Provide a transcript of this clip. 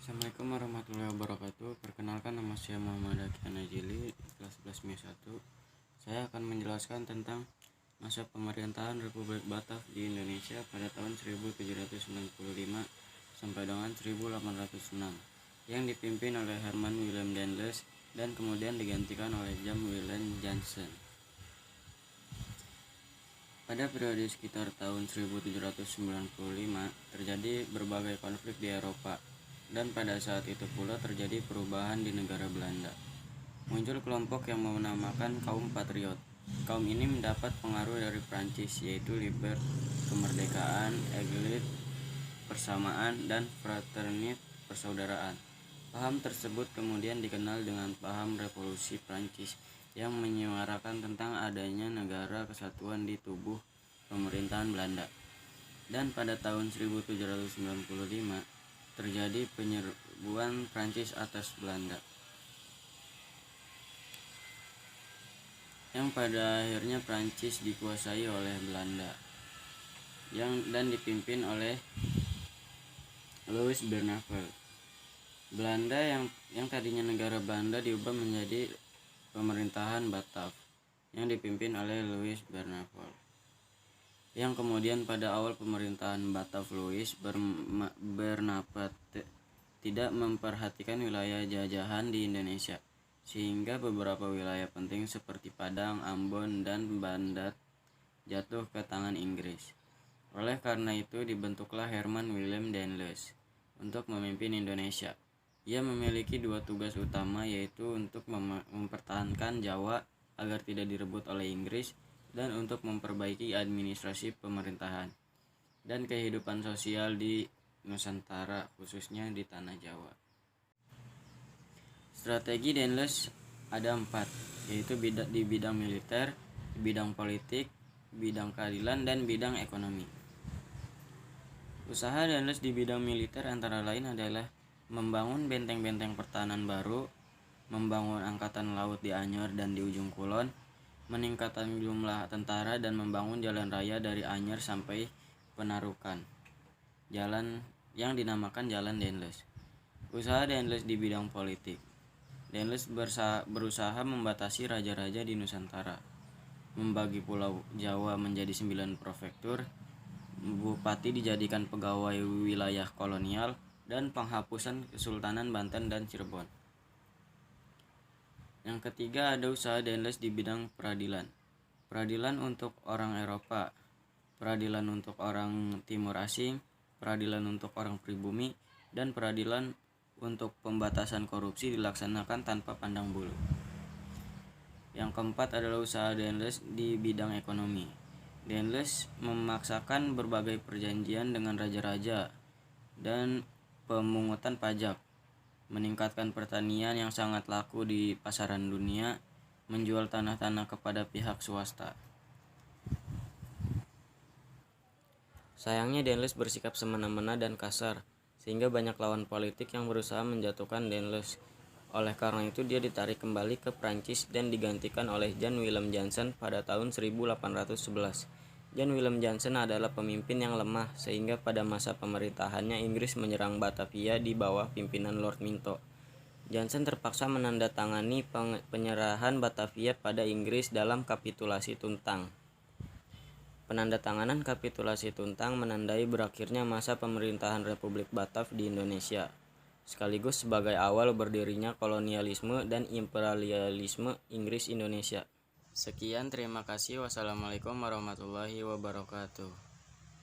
Assalamualaikum warahmatullahi wabarakatuh. Perkenalkan, nama saya Muhammad Akian Najili, kelas 11 MIS 1. Saya akan menjelaskan tentang masa pemerintahan Republik Batak di Indonesia pada tahun 1795 sampai dengan 1806 yang dipimpin oleh Herman Willem Daendels dan kemudian digantikan oleh Jan Willem Jansen. Pada periode sekitar tahun 1795 terjadi berbagai konflik di Eropa, dan pada saat itu pula terjadi perubahan di negara Belanda. Muncul kelompok yang menamakan kaum patriot. Kaum ini mendapat pengaruh dari Prancis, yaitu liber, kemerdekaan, egalit, persamaan, dan fraternit, persaudaraan. Paham tersebut kemudian dikenal dengan paham revolusi Prancis yang menyuarakan tentang adanya negara kesatuan di tubuh pemerintahan Belanda. Dan pada tahun 1795 terjadi penyerbuan Prancis atas Belanda, yang pada akhirnya Prancis dikuasai oleh Belanda dan dipimpin oleh Louis Bernadotte. Belanda yang tadinya negara Belanda diubah menjadi pemerintahan Batav yang dipimpin oleh Louis Bernadotte, yang kemudian pada awal pemerintahan Batav Louis Bernadotte tidak memperhatikan wilayah jajahan di Indonesia, sehingga beberapa wilayah penting seperti Padang, Ambon, dan Bandat jatuh ke tangan Inggris. Oleh karena itu dibentuklah Herman Willem Daendels untuk memimpin Indonesia. Ia memiliki dua tugas utama, yaitu untuk mempertahankan Jawa agar tidak direbut oleh Inggris dan untuk memperbaiki administrasi pemerintahan dan kehidupan sosial di Nusantara, khususnya di Tanah Jawa. Strategi Daendels ada 4, yaitu di bidang militer, bidang politik, bidang keadilan, dan bidang ekonomi. Usaha Daendels di bidang militer antara lain adalah membangun benteng-benteng pertahanan baru, membangun angkatan laut di Anyer dan di Ujung Kulon, meningkatkan jumlah tentara, dan membangun jalan raya dari Anyer sampai Penarukan, jalan yang dinamakan Jalan Daendels. Usaha Daendels di bidang politik. Daendels berusaha membatasi raja-raja di Nusantara, membagi pulau Jawa menjadi 9 prefektur, bupati dijadikan pegawai wilayah kolonial, dan penghapusan Kesultanan Banten dan Cirebon. Yang ketiga ada usaha Daendels di bidang peradilan. Peradilan untuk orang Eropa, peradilan untuk orang Timur Asing, peradilan untuk orang pribumi, dan peradilan untuk pembatasan korupsi dilaksanakan tanpa pandang bulu. Yang keempat adalah usaha Daendels di bidang ekonomi. Daendels memaksakan berbagai perjanjian dengan raja-raja dan pemungutan pajak, meningkatkan pertanian yang sangat laku di pasaran dunia, menjual tanah-tanah kepada pihak swasta. Sayangnya Daendels bersikap semena-mena dan kasar, sehingga banyak lawan politik yang berusaha menjatuhkan Daendels. Oleh karena itu dia ditarik kembali ke Prancis dan digantikan oleh Jan Willem Jansen pada tahun 1811. Jan Willem Jansen adalah pemimpin yang lemah, sehingga pada masa pemerintahannya Inggris menyerang Batavia di bawah pimpinan Lord Minto. Jansen terpaksa menandatangani penyerahan Batavia pada Inggris dalam kapitulasi Tuntang. Penandatanganan kapitulasi Tuntang menandai berakhirnya masa pemerintahan Republik Batak di Indonesia, sekaligus sebagai awal berdirinya kolonialisme dan imperialisme Inggris Indonesia. Sekian, terima kasih. Wassalamualaikum warahmatullahi wabarakatuh.